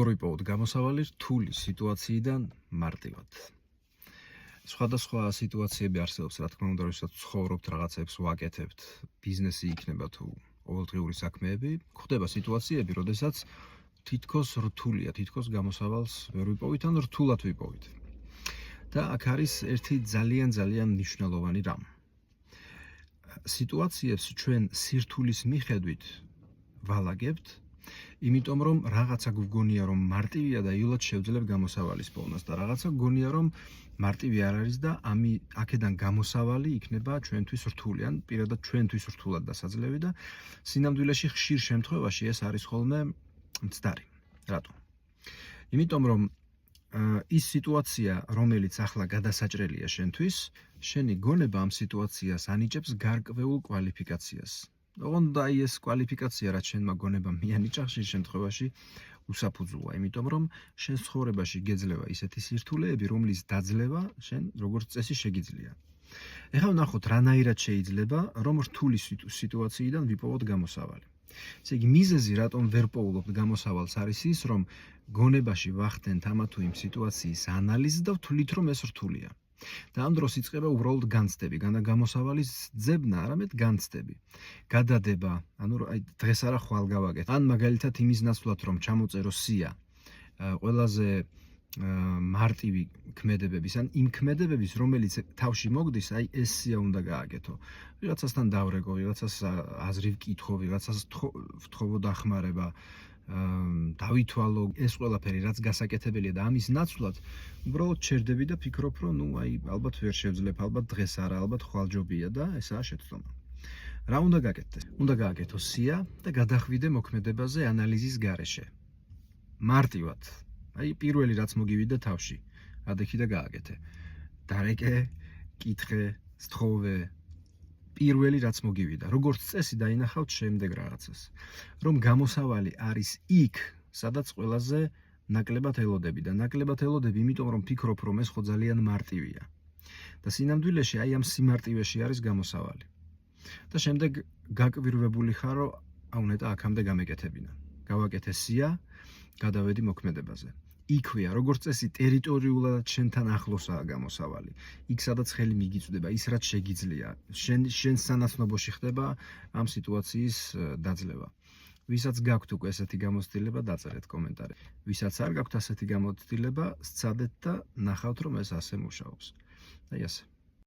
როგორ გამოსავალი რთული სიტუაციიდან მარტივად. Სხვადასხვა სიტუაციები არსებობს, რა თქმა უნდა, როდესაც ცხოვრობთ, რაღაცებს ვაკეთებთ, ბიზნესი იქნება თუ ყოველდღიური საქმეები, გვხდება სიტუაციები, როდესაც თითქოს რთულია, თითქოს გამოსავალს ვერ ვიპოვით, ან რთულად ვიპოვით. და აქ არის ერთი ძალიან მნიშვნელოვანი რამ. სიტუაციებს ჩვენ სირთულის მიხედვით ვალაგებთ, იმიტომ რომ რაღაცა გვგონია რომ მარტივია და იულად შევძლებ გამოსავალის პოვნას და რაღაცა გვგონია რომ მარტივი არ არის და აქედან გამოსავალი იქნება ჩვენთვის რთული, ან პირადად ჩვენთვის რთულად დასაძლევი და სინამდვილეში ხშირ შემთხვევაში ეს არის ხოლმე მცდარი. რატო? იმიტომ რომ ის სიტუაცია, რომელიც ახლა გადასაჭრელია შენთვის, შენი გონება ამ სიტუაციას ანიჭებს გარკვეულ კვალიფიკაციას. ოღონდ აი ეს კვალიფიკაცია, რაც შენმა გონებამ მიანიჭა, ხშირ შემთხვევაში უსაფუძოა, იმიტომ რომ შენ ცხოვრებაში გეძლევა ისეთი სირთულეები, რომლის დაძლევა შენ როგორც წესი შეგიძლია. ეხლა ვნახოთ, რანაირად შეიძლება, რომ რთული სიტუაციიდან ვიპოვოთ გამოსავალი. ესე იგი, მიზეზი, რატომ ვერ პოულობთ გამოსავალს, არის ის, რომ გონებაში ვახდენთ ამა თუ იმ სიტუაციის ანალიზს და ვთვლით, რომ ეს რთულია. და ამ დროს იწყება უბრალოდ განცდები, გამოსავალის ძებნა, არამედ განცდები. გადადება, ანუ დღეს არა ხვალ გავაკეთე. ან მაგალითად იმის ნაცვლად, რომ ჩამოწერო სია, ყველაზე მარტივი ქმედებების, ან იმ ქმედებების, რომელიც თავში მოგდის, აი ეს სია უნდა გააკეთო. ვიღაცასთან დავრეგო, ვიღაცას აზრი ვკითხო, ვიღაცას ვთხოვო დახმარება, დავითვალო, ეს ყველაფერი რაც გასაკეთებელია და ამის ნაცვლად უბრალოდ ჩერდები და ფიქრობ, რომ ალბათ ვერ შევძლებ, ალბათ დღეს არა, ალბათ ხვალჯობია და ესაა შეცდომა. რა უნდა გაკეთდეს? უნდა გააკეთო სია და გადახვიდე მოქმედებაზე ანალიზის გარეშე. მარტივად. აი პირველი რაც მოგივიდა თავში, ადექი და გააკეთე. დარეკე, კითხე, სთხოვე. პირველი რაც მოგივიდა, როგორც წესი დაინახავთ შემდეგ რაღაცას. რომ გამოსავალი არის იქ, სადაც ყველაზე ნაკლებად ელოდები და ნაკლებად ელოდები, იმიტომ რომ ფიქრობ, რომ ეს ხო ძალიან მარტივია. და სინამდვილეში აი ამ სიმარტივეში არის გამოსავალი. და შემდეგ გაკვირვებული ხარ, რომ ნეტა აქამდე გამეკეთებინა. გავაკეთე სია, გადავედი მოქმედებაზე. იქვეა, როგორც წესი, ტერიტორიულად შენთან ახლოსაა გამოსავალი. იქ სადაც ხელი მიგიწვდება, ის რაც შეგიძლია. შენ სანაცნობოში ხდება ამ სიტუაციის დაძლევა. ვისაც გაქვთ უკვე ესეთი გამოცდილება, დაწერეთ კომენტარი. ვისაც არ გაქვთ ასეთი გამოცდილება, სცადეთ და ნახავთ, რომ ეს ასე მუშაობს. აი ასე.